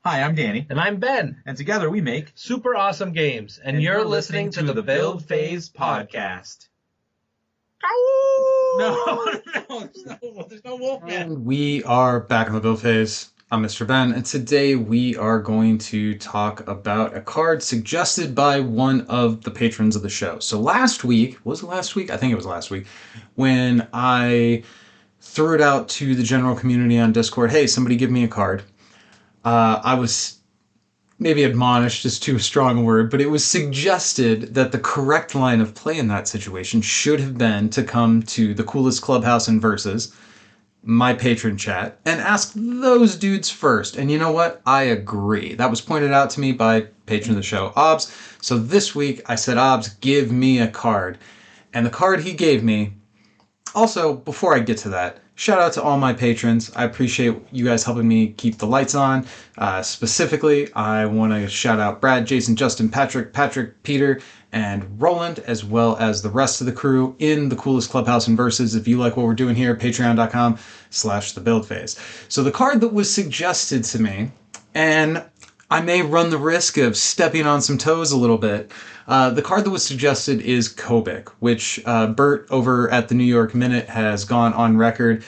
Hi, I'm Danny. And I'm Ben. And together we make Super Awesome Games. And you're listening to the Build Phase Podcast. No, there's no wolf man. And we are back on the Build Phase. I'm Mr. Ben, and today we are going to talk about a card suggested by one of the patrons of the show. So last week, was it last week? I think it was last week, when I threw it out to the general community on Discord, hey, somebody give me a card. I was maybe admonished is too strong a word, but it was suggested that the correct line of play in that situation should have been to come to the Coolest Clubhouse in Versus, my patron chat, and ask those dudes first. And you know what? I agree. That was pointed out to me by patron of the show, Obs. So this week I said, Obs, give me a card. And the card he gave me, also, before I get to that, shout out to all my patrons. I appreciate you guys helping me keep the lights on. Specifically, I want to shout out Brad, Jason, Justin, Patrick, Peter, and Roland, as well as the rest of the crew in the Coolest Clubhouse in Versus. If you like what we're doing here, patreon.com/thebuildphase. So the card that was suggested to me, and I may run the risk of stepping on some toes a little bit. The card that was suggested is Kobik, which Bert over at the New York Minute has gone on record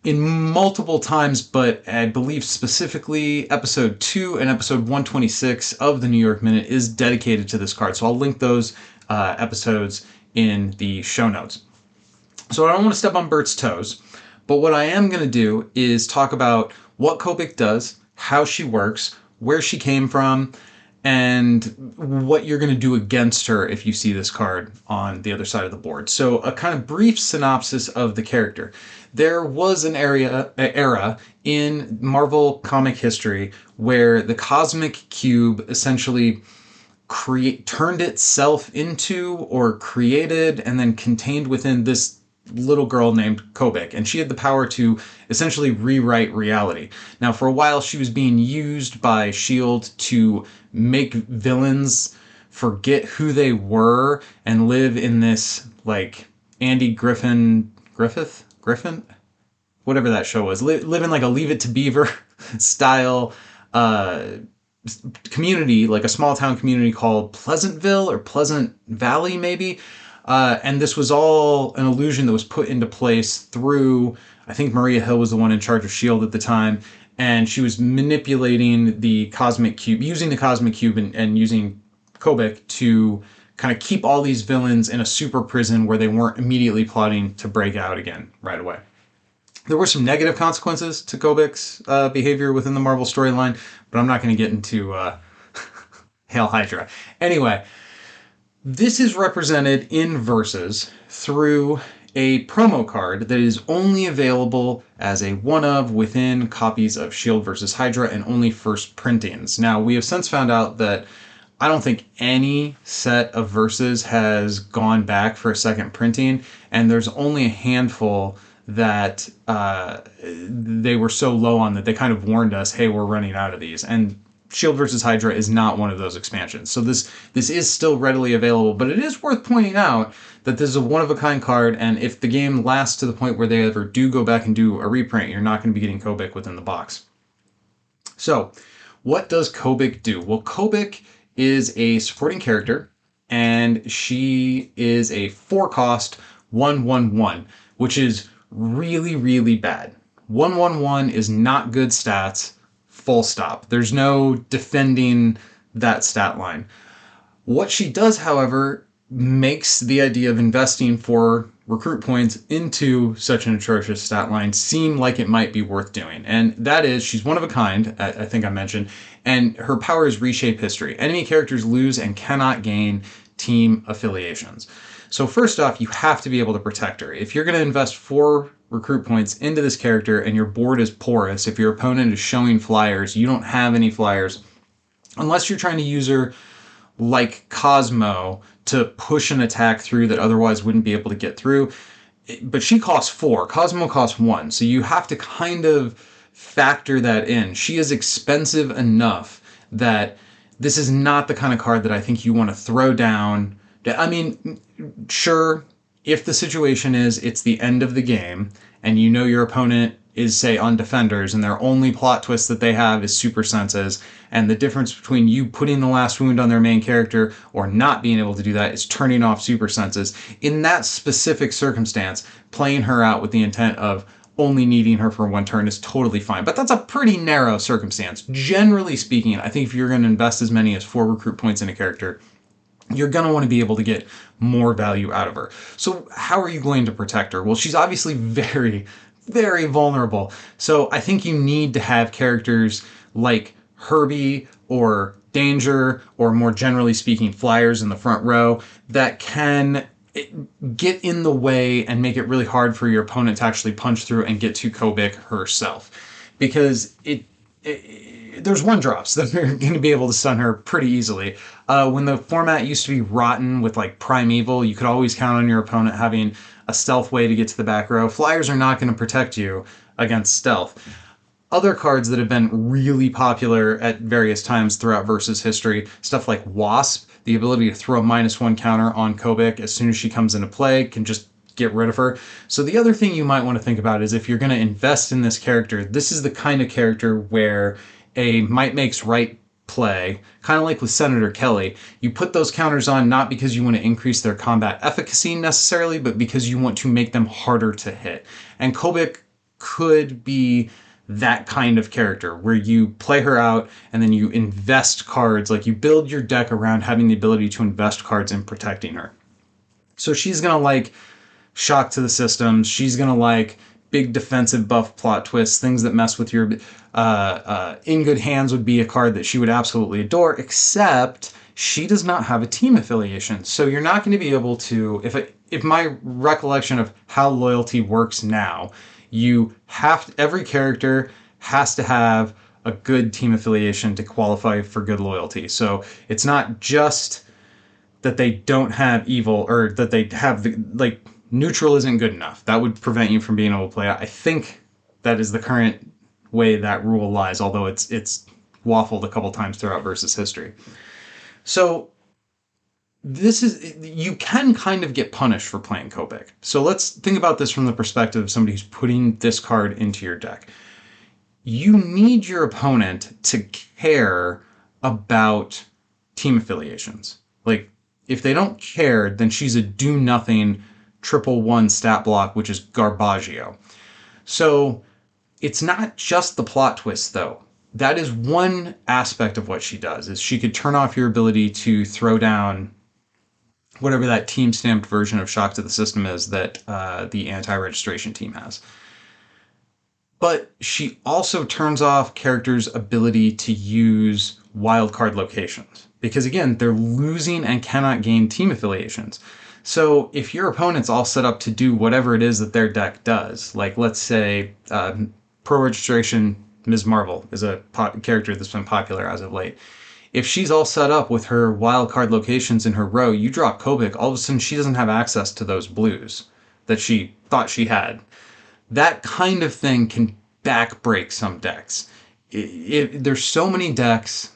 in multiple times, but I believe specifically episode 2 and episode 126 of the New York Minute is dedicated to this card. So I'll link those episodes in the show notes. So I don't want to step on Bert's toes, but what I am going to do is talk about what Kobik does, how she works, where she came from, and what you're going to do against her if you see this card on the other side of the board. So a kind of brief synopsis of the character. There was an era in Marvel comic history where the cosmic cube essentially turned itself into or created and then contained within this little girl named Kobik, and she had the power to essentially rewrite reality. Now, for a while, she was being used by S.H.I.E.L.D. to make villains forget who they were and live in this, like, Andy Griffin, whatever that show was, live in like a Leave It to Beaver style community, like a small town community called Pleasantville or Pleasant Valley, maybe. And this was all an illusion that was put into place through, I think Maria Hill was the one in charge of S.H.I.E.L.D. at the time, and she was manipulating the Cosmic Cube, using the Cosmic Cube and using Kobik to kind of keep all these villains in a super prison where they weren't immediately plotting to break out again right away. There were some negative consequences to Kobik's behavior within the Marvel storyline, but I'm not going to get into Hail Hydra. Anyway, this is represented in Versus through a promo card that is only available as a one-of within copies of S.H.I.E.L.D. vs. Hydra and only first printings. Now, we have since found out that I don't think any set of Versus has gone back for a second printing, and there's only a handful that they were so low on that they kind of warned us, hey, we're running out of these. And S.H.I.E.L.D. vs. Hydra is not one of those expansions. So this is still readily available, but it is worth pointing out that this is a one-of-a-kind card, and if the game lasts to the point where they ever do go back and do a reprint, you're not going to be getting Kobik within the box. So, what does Kobik do? Well, Kobik is a supporting character, and she is a 4-cost 1/1/1, which is really, really bad. 1/1/1 is not good stats. Full stop. There's no defending that stat line. What she does, however, makes the idea of investing for recruit points into such an atrocious stat line seem like it might be worth doing. And that is, she's one of a kind, I think I mentioned, and her power is reshape history. Enemy characters lose and cannot gain team affiliations. So first off, you have to be able to protect her. If you're going to invest 4 recruit points into this character and your board is porous, if your opponent is showing flyers, you don't have any flyers, unless you're trying to use her like Cosmo to push an attack through that otherwise wouldn't be able to get through. But she costs 4. Cosmo costs 1. So you have to kind of factor that in. She is expensive enough that this is not the kind of card that I think you want to throw down. I mean, sure, if the situation is it's the end of the game and you know your opponent is, say, on defenders, and their only plot twist that they have is super senses, and the difference between you putting the last wound on their main character or not being able to do that is turning off super senses. In that specific circumstance, playing her out with the intent of only needing her for one turn is totally fine. But that's a pretty narrow circumstance. Generally speaking, I think if you're going to invest as many as 4 recruit points in a character, you're going to want to be able to get more value out of her. So how are you going to protect her? Well, she's obviously very, very vulnerable. So I think you need to have characters like Herbie or Danger, or more generally speaking, Flyers in the front row that can get in the way and make it really hard for your opponent to actually punch through and get to Kobik herself. Because there's one drops that are going to be able to stun her pretty easily. When the format used to be rotten with like Primeval, you could always count on your opponent having a stealth way to get to the back row. Flyers are not going to protect you against stealth. Other cards that have been really popular at various times throughout Versus history, stuff like Wasp, the ability to throw a -1 counter on Kobik as soon as she comes into play, can just get rid of her. So the other thing you might want to think about is if you're going to invest in this character, this is the kind of character where a might makes right play, kind of like with Senator Kelly. You put those counters on not because you want to increase their combat efficacy necessarily, but because you want to make them harder to hit. And Kobik could be that kind of character where you play her out and then you invest cards, like you build your deck around having the ability to invest cards in protecting her. So she's going to like Shock to the Systems. She's going to like big defensive buff plot twists, things that mess with your... In Good Hands would be a card that she would absolutely adore, except she does not have a team affiliation. So you're not going to be able to... If my recollection of how loyalty works now, every character has to have a good team affiliation to qualify for good loyalty. So it's not just that they don't have evil, or that they have neutral isn't good enough. That would prevent you from being able to play out. I think that is the current way that rule lies, although it's waffled a couple times throughout Versus history. So you can kind of get punished for playing Kobik. So let's think about this from the perspective of somebody who's putting this card into your deck. You need your opponent to care about team affiliations. Like, if they don't care, then she's a do-nothing 1/1 stat block, which is Garbaggio. So it's not just the plot twist, though. That is one aspect of what she does, is she could turn off your ability to throw down whatever that team-stamped version of Shock to the System is that the anti-registration team has. But she also turns off characters' ability to use wildcard locations. Because again, they're losing and cannot gain team affiliations. So if your opponent's all set up to do whatever it is that their deck does, like let's say Pro Registration Ms. Marvel is a character that's been popular as of late. If she's all set up with her wildcard locations in her row, you drop Kobik, all of a sudden she doesn't have access to those blues that she thought she had. That kind of thing can backbreak some decks. There's so many decks.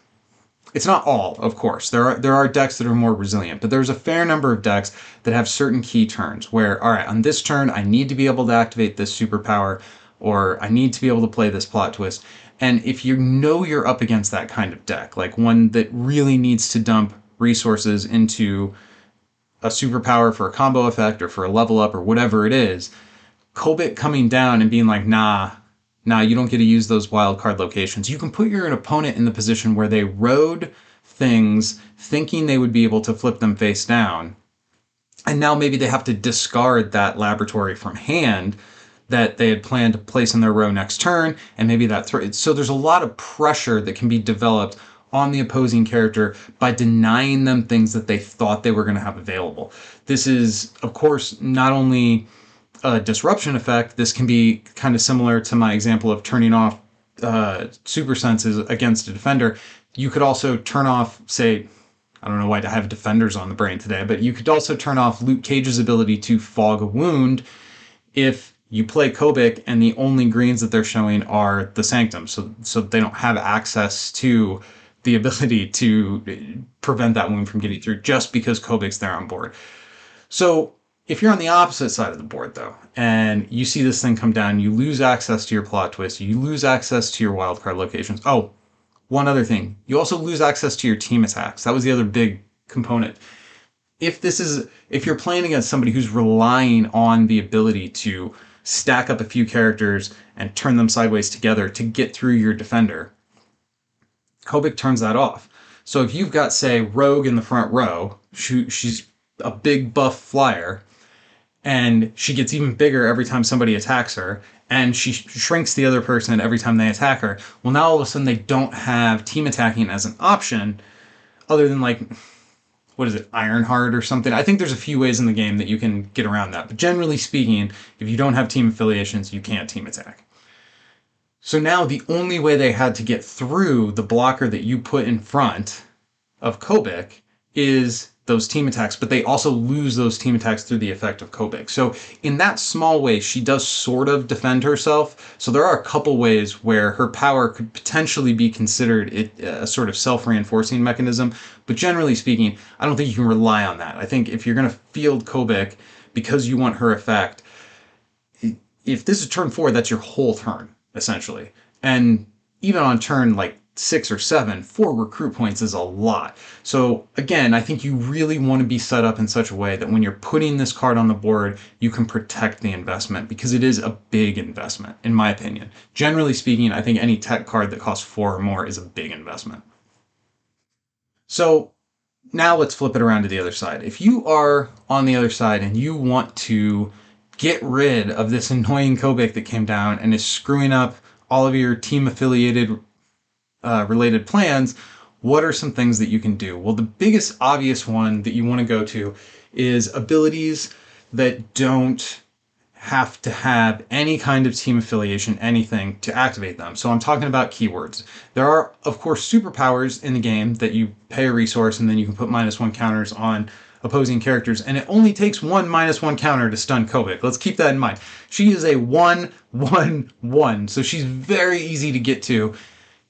It's not all, of course. There are decks that are more resilient, but there's a fair number of decks that have certain key turns where, all right, on this turn, I need to be able to activate this superpower, or I need to be able to play this plot twist. And if you know you're up against that kind of deck, like one that really needs to dump resources into a superpower for a combo effect or for a level up or whatever it is, Kobik coming down and being like, nah, you don't get to use those wild card locations. You can put your opponent in the position where they rode things thinking they would be able to flip them face down. And now maybe they have to discard that laboratory from hand that they had planned to place in their row next turn. And maybe so there's a lot of pressure that can be developed on the opposing character by denying them things that they thought they were going to have available. This is, of course, not only a disruption effect. This can be kind of similar to my example of turning off super senses against a defender. You could also turn off, say, I don't know why I have defenders on the brain today, but you could also turn off Luke Cage's ability to fog a wound if you play Kobik and the only greens that they're showing are the Sanctum, so they don't have access to the ability to prevent that wound from getting through just because Kobik's there on board. So If you're on the opposite side of the board, though, and you see this thing come down, you lose access to your plot twist, you lose access to your wildcard locations. Oh, one other thing. You also lose access to your team attacks. That was the other big component. If you're playing against somebody who's relying on the ability to stack up a few characters and turn them sideways together to get through your defender, Kobik turns that off. So if you've got, say, Rogue in the front row, she's a big buff flyer, and she gets even bigger every time somebody attacks her, and she shrinks the other person every time they attack her. Well, now all of a sudden they don't have team attacking as an option, other than like, what is it, Ironheart or something? I think there's a few ways in the game that you can get around that. But generally speaking, if you don't have team affiliations, you can't team attack. So now the only way they had to get through the blocker that you put in front of Kobik is those team attacks, but they also lose those team attacks through the effect of Kobik. So in that small way, she does sort of defend herself. So there are a couple ways where her power could potentially be considered a sort of self-reinforcing mechanism. But generally speaking, I don't think you can rely on that. I think if you're going to field Kobik because you want her effect, if this is turn 4, that's your whole turn, essentially. And even on turn like 6 or 7, 4 recruit points is a lot. So again, I think you really want to be set up in such a way that when you're putting this card on the board, you can protect the investment, because it is a big investment, in my opinion. Generally speaking, I think any tech card that costs 4 or more is a big investment. So now let's flip it around to the other side. If you are on the other side and you want to get rid of this annoying Kobik that came down and is screwing up all of your team affiliated related plans, what are some things that you can do? Well, the biggest obvious one that you want to go to is abilities that don't have to have any kind of team affiliation, anything, to activate them. So I'm talking about keywords. There are, of course, superpowers in the game that you pay a resource and then you can put -1 counters on opposing characters, and it only takes one -1 counter to stun Kobik. Let's keep that in mind. She is a 1/1/1, so she's very easy to get to,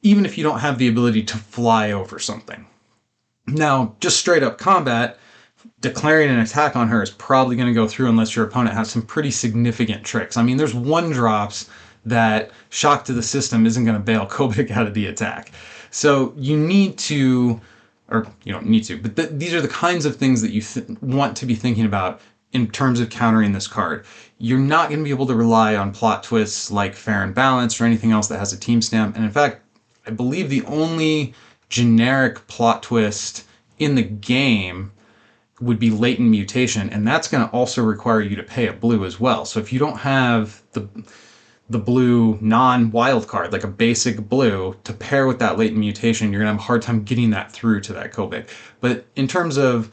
even if you don't have the ability to fly over something. Now, just straight up combat, declaring an attack on her is probably going to go through unless your opponent has some pretty significant tricks. I mean, there's 1-drops that shock to the system isn't going to bail Kobik out of the attack. So you need to, or you don't need to, but these are the kinds of things that you want to be thinking about in terms of countering this card. You're not going to be able to rely on plot twists like Fair and Balanced or anything else that has a team stamp. And in fact, I believe the only generic plot twist in the game would be Latent Mutation, and that's going to also require you to pay a blue as well. So if you don't have the blue non-wild card, like a basic blue, to pair with that Latent Mutation, you're going to have a hard time getting that through to that Kobik. But in terms of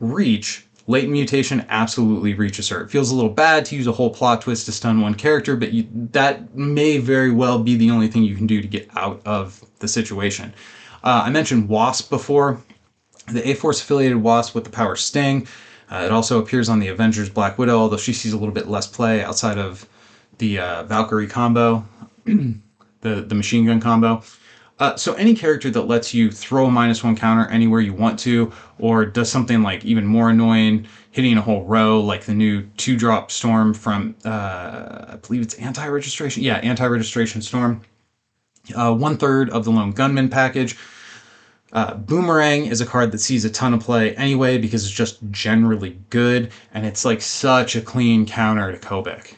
reach, Latent Mutation absolutely reaches her. It feels a little bad to use a whole plot twist to stun one character, but that may very well be the only thing you can do to get out of the situation. I mentioned Wasp before. The A-Force affiliated Wasp with the power Sting. It also appears on the Avengers Black Widow, although she sees a little bit less play outside of the Valkyrie combo, the machine gun combo. So any character that lets you throw a -1 counter anywhere you want to, or does something like even more annoying, hitting a whole row, like the new 2-drop Storm from, I believe it's Anti-Registration. Yeah, Anti-Registration Storm. 1/3 of the Lone Gunman package. Boomerang is a card that sees a ton of play anyway because it's just generally good, and it's like such a clean counter to Kobik,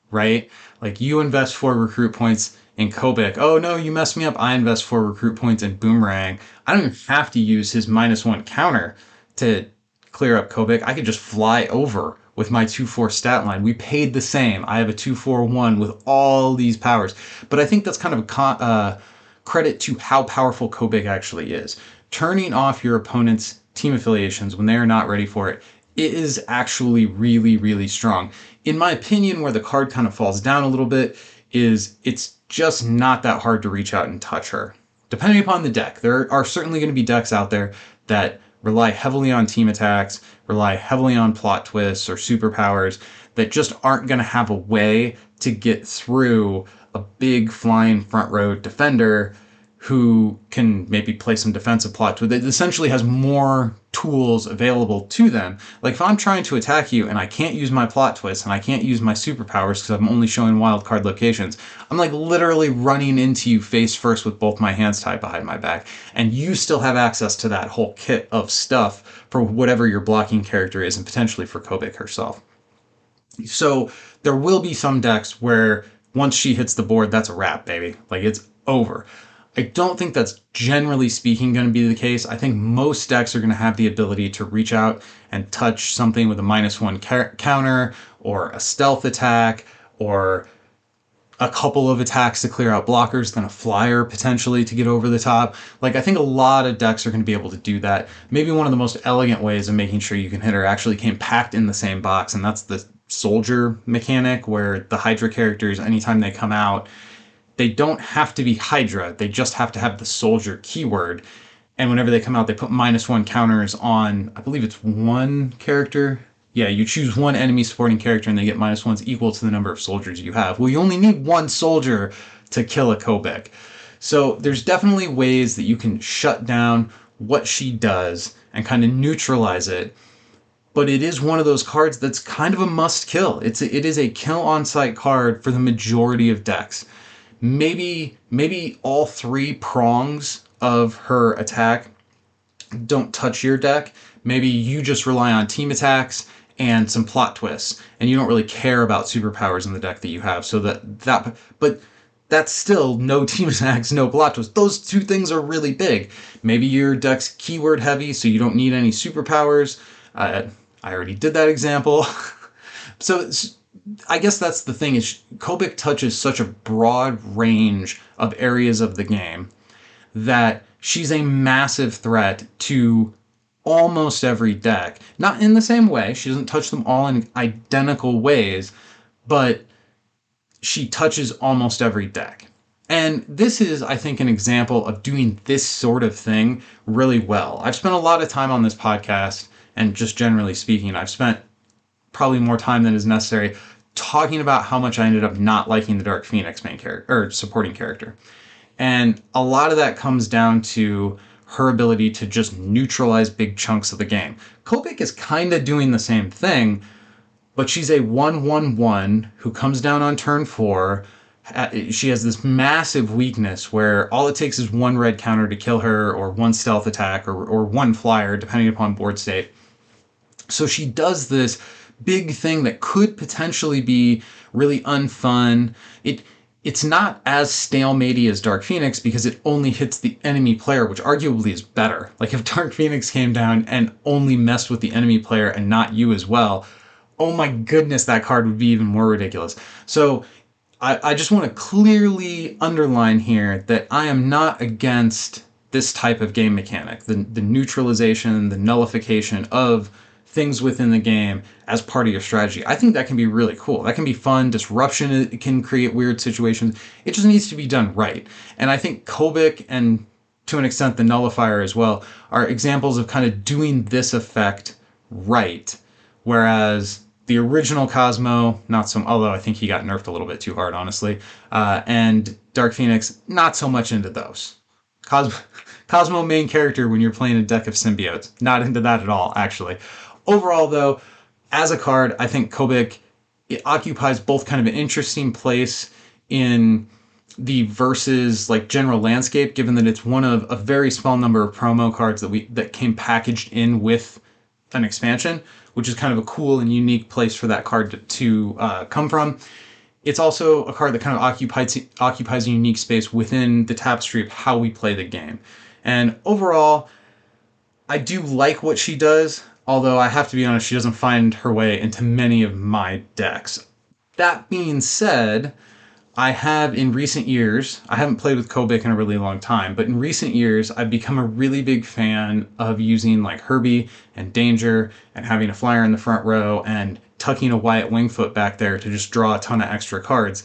right? Like, you invest 4 recruit points in Kobik. Oh no, you messed me up. I invest 4 recruit points in Boomerang. I don't even have to use his -1 counter to clear up Kobik. I could just fly over with my 2/4 stat line. We paid the same. I have a 2/4/1 with all these powers. But I think that's kind of a credit to how powerful Kobik actually is. Turning off your opponent's team affiliations when they are not ready for it is actually really, really strong. In my opinion, where the card kind of falls down a little bit is it's just not that hard to reach out and touch her. Depending upon the deck, there are certainly going to be decks out there that rely heavily on team attacks, rely heavily on plot twists or superpowers that just aren't going to have a way to get through a big flying front row defender who can maybe play some defensive plot to it. It essentially has more tools available to them. Like if I'm trying to attack you and I can't use my plot twist and I can't use my superpowers because I'm only showing wild card locations, I'm like literally running into you face first with both my hands tied behind my back. And you still have access to that whole kit of stuff for whatever your blocking character is and potentially for Kobik herself. So there will be some decks where once she hits the board, that's a wrap, baby. Like it's over. I don't think that's generally speaking going to be the case. I think most decks are going to have the ability to reach out and touch something with a -1 counter or a stealth attack or a couple of attacks to clear out blockers, then a flyer potentially to get over the top. Like I think a lot of decks are going to be able to do that. Maybe one of the most elegant ways of making sure you can hit her actually came packed in the same box, and that's the soldier mechanic where the Hydra characters, anytime they come out, they don't have to be Hydra. They just have to have the soldier keyword. And whenever they come out, they put -1 counters on, I believe it's one character. Yeah, you choose one enemy supporting character and they get -1s equal to the number of soldiers you have. Well, you only need one soldier to kill a Kobik. So there's definitely ways that you can shut down what she does and kind of neutralize it. But it is one of those cards that's kind of a must kill. It is a kill on sight card for the majority of decks. Maybe all three prongs of her attack don't touch your deck. Maybe you just rely on team attacks and some plot twists, and you don't really care about superpowers in the deck that you have. So but that's still no team attacks, no plot twists. Those two things are really big. Maybe your deck's keyword heavy, so you don't need any superpowers. I already did that example. So I guess that's the thing, is Kobik touches such a broad range of areas of the game that she's a massive threat to almost every deck. Not in the same way. She doesn't touch them all in identical ways, but she touches almost every deck. And this is, I think, an example of doing this sort of thing really well. I've spent a lot of time on this podcast, and just generally speaking, I've spent probably more time than is necessary talking about how much I ended up not liking the Dark Phoenix main character or supporting character. And a lot of that comes down to her ability to just neutralize big chunks of the game. Kobik is kind of doing the same thing, but she's a 1/1/1 who comes down on turn 4. She has this massive weakness where all it takes is one red counter to kill her, or one stealth attack, or one flyer, depending upon board state. So she does this big thing that could potentially be really unfun. It's not as stalematey as Dark Phoenix because it only hits the enemy player, which arguably is better. Like if Dark Phoenix came down and only messed with the enemy player and not you as well, oh my goodness, that card would be even more ridiculous. So I just want to clearly underline here that I am not against this type of game mechanic, the neutralization, the nullification of things within the game as part of your strategy. I think that can be really cool. That can be fun. Disruption, it can create weird situations. It just needs to be done right. And I think Kobik, and to an extent the Nullifier as well, are examples of kind of doing this effect right. Whereas the original Cosmo, not so, although I think he got nerfed a little bit too hard, honestly, and Dark Phoenix, not so much into those. Cosmo main character when you're playing a deck of symbiotes. Not into that at all, actually. Overall, though, as a card, I think Kobik, it occupies both kind of an interesting place in the versus like general landscape, given that it's one of a very small number of promo cards that came packaged in with an expansion, which is kind of a cool and unique place for that card to come from. It's also a card that kind of occupies a unique space within the tapestry of how we play the game. And overall, I do like what she does, although I have to be honest, she doesn't find her way into many of my decks. That being said, I have in recent years, I haven't played with Kobik in a really long time, but in recent years, I've become a really big fan of using like Herbie and Danger and having a flyer in the front row and tucking a Wyatt Wingfoot back there to just draw a ton of extra cards.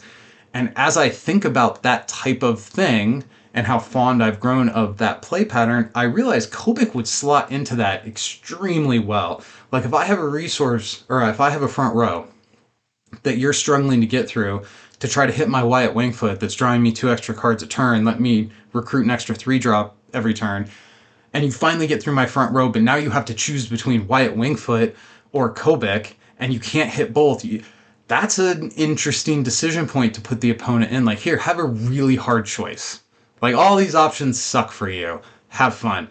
And as I think about that type of thing and how fond I've grown of that play pattern, I realize Kobik would slot into that extremely well. Like if I have a resource, or if I have a front row that you're struggling to get through to try to hit my Wyatt Wingfoot that's drawing me 2 extra cards a turn, let me recruit an extra 3-drop every turn, and you finally get through my front row, but now you have to choose between Wyatt Wingfoot or Kobik, and you can't hit both. That's an interesting decision point to put the opponent in. Like, here, have a really hard choice. Like, all these options suck for you. Have fun.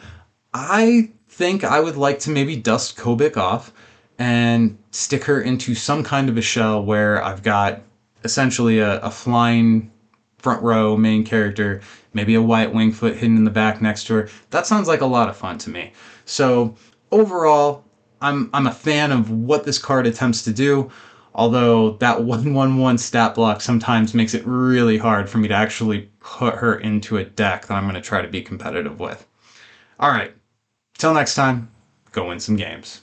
I think I would like to maybe dust Kobik off and stick her into some kind of a shell where I've got essentially a flying front row main character, maybe a Wyatt Wingfoot hidden in the back next to her. That sounds like a lot of fun to me. So overall, I'm a fan of what this card attempts to do, although that 1/1/1 stat block sometimes makes it really hard for me to actually put her into a deck that I'm going to try to be competitive with. All right, till next time, go win some games.